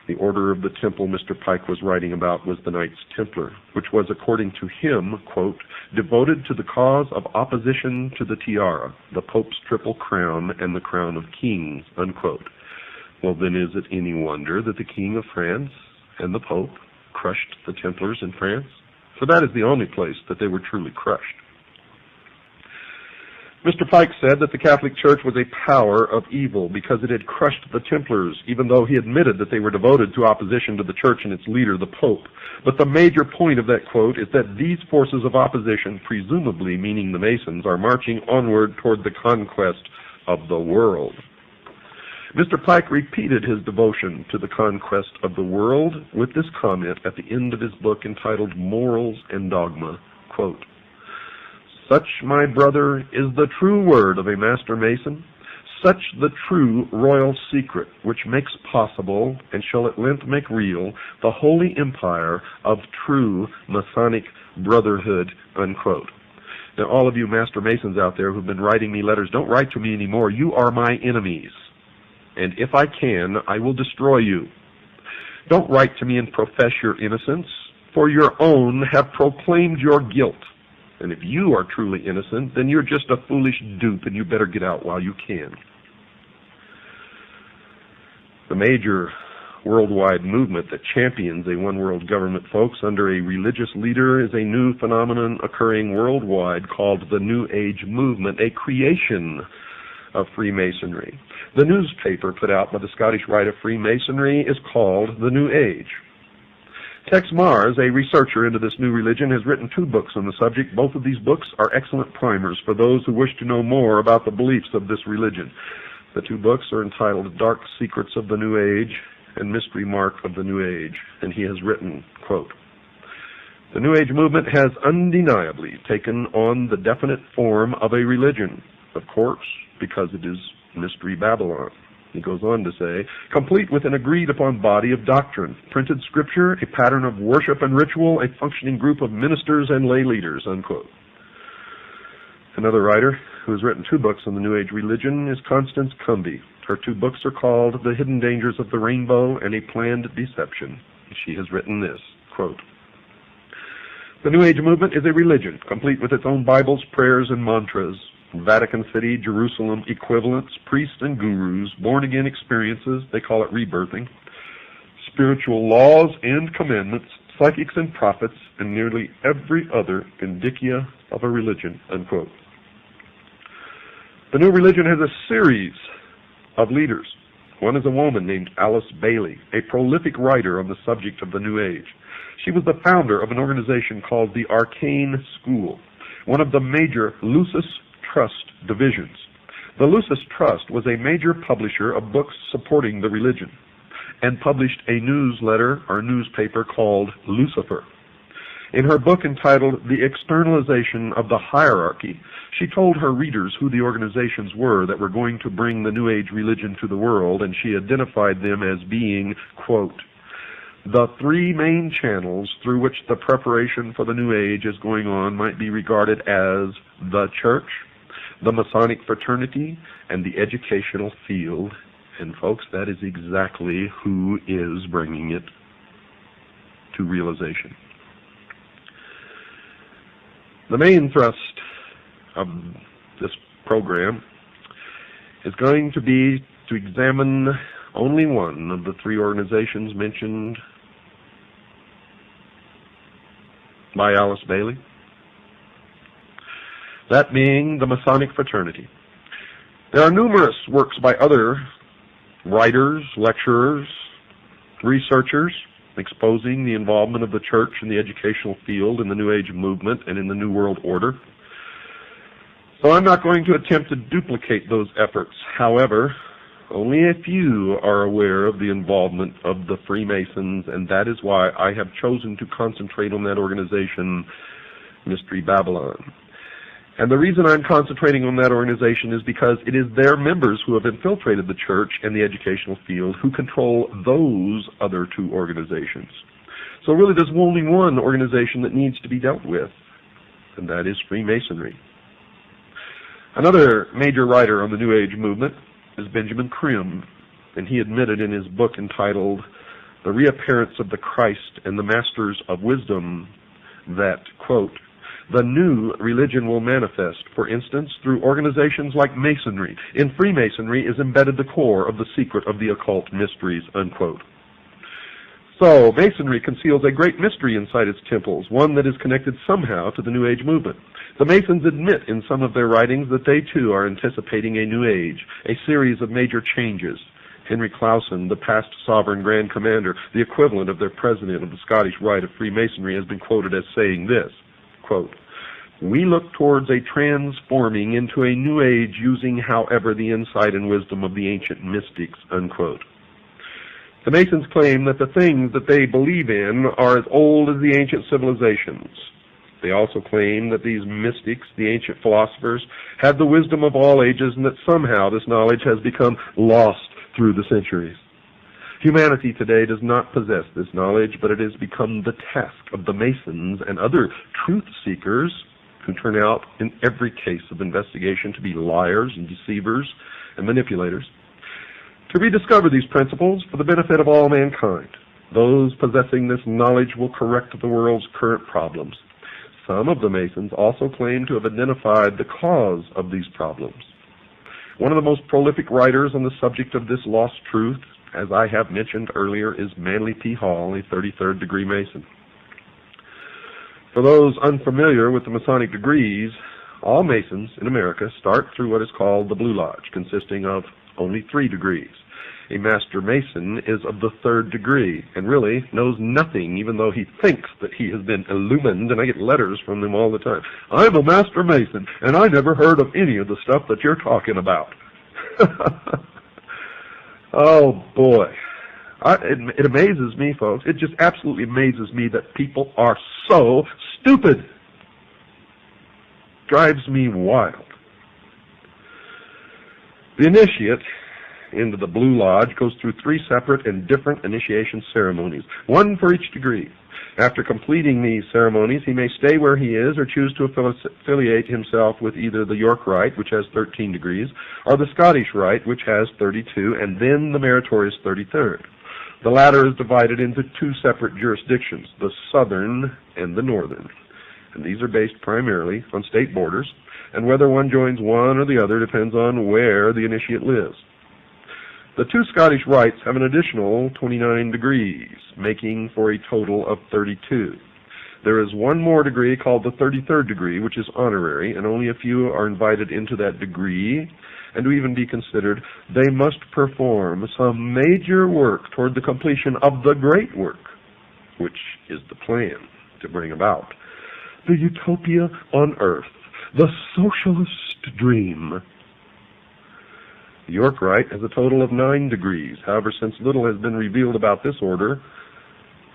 The Order of the Temple Mr. Pike was writing about was the Knights Templar, which was, according to him, quote, devoted to the cause of opposition to the tiara, the Pope's triple crown, and the crown of kings, unquote. Well, then is it any wonder that the King of France and the Pope crushed the Templars in France? For that is the only place that they were truly crushed. Mr. Pike said that the Catholic Church was a power of evil because it had crushed the Templars, even though he admitted that they were devoted to opposition to the Church and its leader, the Pope. But the major point of that quote is that these forces of opposition, presumably meaning the Masons, are marching onward toward the conquest of the world. Mr. Pike repeated his devotion to the conquest of the world with this comment at the end of his book entitled Morals and Dogma, quote, such, my brother, is the true word of a Master Mason, such the true royal secret which makes possible, and shall at length make real, the holy empire of true Masonic brotherhood, unquote. Now, all of you Master Masons out there who've been writing me letters, don't write to me anymore. You are my enemies. And if I can, I will destroy you. Don't write to me and profess your innocence, for your own have proclaimed your guilt. And if you are truly innocent, then you're just a foolish dupe, and you better get out while you can. The major worldwide movement that champions a one-world government, folks, under a religious leader is a new phenomenon occurring worldwide called the New Age movement, a creation of Freemasonry. The newspaper put out by the Scottish Rite of Freemasonry is called The New Age. Tex Mars, a researcher into this new religion, has written 2 books on the subject. Both of these books are excellent primers for those who wish to know more about the beliefs of this religion. The 2 books are entitled Dark Secrets of the New Age and Mystery Mark of the New Age, and he has written, quote, the New Age movement has undeniably taken on the definite form of a religion, of course, because it is Mystery Babylon. He goes on to say, complete with an agreed-upon body of doctrine, printed scripture, a pattern of worship and ritual, a functioning group of ministers and lay leaders, unquote. Another writer who has written 2 books on the New Age religion is Constance Cumby. Her 2 books are called The Hidden Dangers of the Rainbow and A Planned Deception. She has written this, quote, the New Age movement is a religion, complete with its own Bibles, prayers, and mantras, Vatican City, Jerusalem equivalents, priests and gurus, born-again experiences, they call it rebirthing, spiritual laws and commandments, psychics and prophets, and nearly every other indicia of a religion, unquote. The new religion has a series of leaders. One is a woman named Alice Bailey, a prolific writer on the subject of the New Age. She was the founder of an organization called the Arcane School, one of the major Lucis Trust divisions. The Lucis Trust was a major publisher of books supporting the religion and published a newsletter or newspaper called Lucifer. In her book entitled The Externalization of the Hierarchy, she told her readers who the organizations were that were going to bring the New Age religion to the world, and she identified them as being, quote, the 3 main channels through which the preparation for the New Age is going on might be regarded as the Church, the Masonic fraternity, and the educational field. And folks, that is exactly who is bringing it to realization. The main thrust of this program is going to be to examine only one of the 3 organizations mentioned by Alice Bailey, that being the Masonic fraternity. There are numerous works by other writers, lecturers, researchers exposing the involvement of the Church in the educational field in the New Age movement and in the New World Order. So I'm not going to attempt to duplicate those efforts. However, only a few are aware of the involvement of the Freemasons, and that is why I have chosen to concentrate on that organization, Mystery Babylon. And the reason I'm concentrating on that organization is because it is their members who have infiltrated the Church and the educational field who control those other 2 organizations. So really there's only one organization that needs to be dealt with, and that is Freemasonry. Another major writer on the New Age movement is Benjamin Krim, and he admitted in his book entitled the reappearance of the Christ and the masters of wisdom that, quote, the new religion will manifest, for instance, through organizations like Masonry. In Freemasonry is embedded the core of the secret of the occult mysteries, unquote. So, Masonry conceals a great mystery inside its temples, one that is connected somehow to the New Age movement. The Masons admit in some of their writings that they too are anticipating a New Age, a series of major changes. Henry Clausen, the past sovereign Grand Commander, the equivalent of their president of the Scottish Rite of Freemasonry, has been quoted as saying this, quote, we look towards a transforming into a New Age using, however, the insight and wisdom of the ancient mystics, unquote. The Masons claim that the things that they believe in are as old as the ancient civilizations. They also claim that these mystics, the ancient philosophers, had the wisdom of all ages and that somehow this knowledge has become lost through the centuries. Humanity today does not possess this knowledge, but it has become the task of the Masons and other truth seekers who turn out in every case of investigation to be liars and deceivers and manipulators, to rediscover these principles for the benefit of all mankind. Those possessing this knowledge will correct the world's current problems. Some of the Masons also claim to have identified the cause of these problems. One of the most prolific writers on the subject of this lost truth, as I have mentioned earlier, is Manly P. Hall, a 33rd degree Mason. For those unfamiliar with the Masonic degrees, all Masons in America start through what is called the Blue Lodge, consisting of only 3 degrees. A Master Mason is of the 3rd degree and really knows nothing, even though he thinks that he has been illumined, and I get letters from them all the time. I'm a Master Mason, and I never heard of any of the stuff that you're talking about. Oh, boy. It amazes me, folks. It just absolutely amazes me that people are so stupid. Drives me wild. The initiate into the Blue Lodge goes through 3 separate and different initiation ceremonies, one for each degree. After completing these ceremonies, he may stay where he is or choose to affiliate himself with either the York Rite, which has 13 degrees, or the Scottish Rite, which has 32, and then the meritorious 33rd. The latter is divided into 2 separate jurisdictions, the southern and the northern. And these are based primarily on state borders, and whether one joins one or the other depends on where the initiate lives. The 2 Scottish rites have an additional 29 degrees, making for a total of 32. There is one more degree called the 33rd degree, which is honorary, and only a few are invited into that degree, and to even be considered, they must perform some major work toward the completion of the great work, which is the plan to bring about the utopia on earth, the socialist dream. The York Rite has a total of 9 degrees. However, since little has been revealed about this order,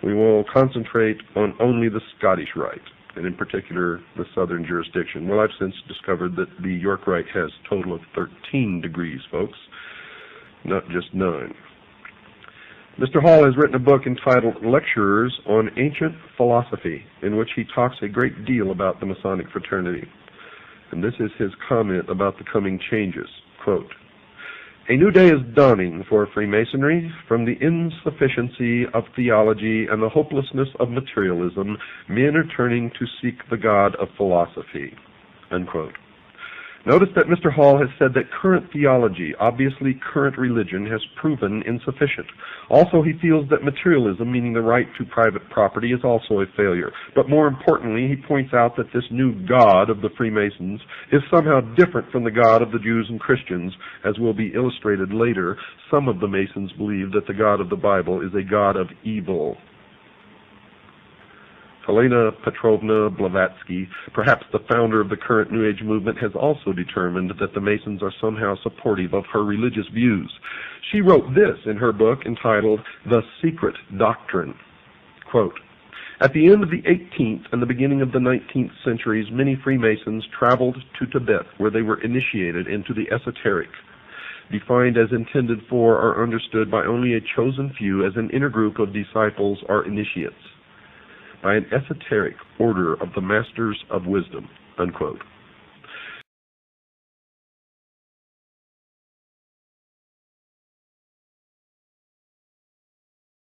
we will concentrate on only the Scottish Rite, and in particular the southern jurisdiction. Well, I've since discovered that the York Rite has a total of 13 degrees, folks, not just 9. Mr. Hall has written a book entitled Lectures on Ancient Philosophy, in which he talks a great deal about the Masonic fraternity. And this is his comment about the coming changes. Quote, a new day is dawning for Freemasonry. From the insufficiency of theology and the hopelessness of materialism, men are turning to seek the God of philosophy. Unquote. Notice that Mr. Hall has said that current theology, obviously current religion, has proven insufficient. Also, he feels that materialism, meaning the right to private property, is also a failure. But more importantly, he points out that this new God of the Freemasons is somehow different from the God of the Jews and Christians, as will be illustrated later. Some of the Masons believe that the God of the Bible is a God of evil. Helena Petrovna Blavatsky, perhaps the founder of the current New Age movement, has also determined that the Masons are somehow supportive of her religious views. She wrote this in her book entitled The Secret Doctrine. Quote, at the end of the 18th and the beginning of the 19th centuries, many Freemasons traveled to Tibet, where they were initiated into the esoteric, defined as intended for or understood by only a chosen few as an inner group of disciples or initiates, by an esoteric order of the Masters of Wisdom, unquote.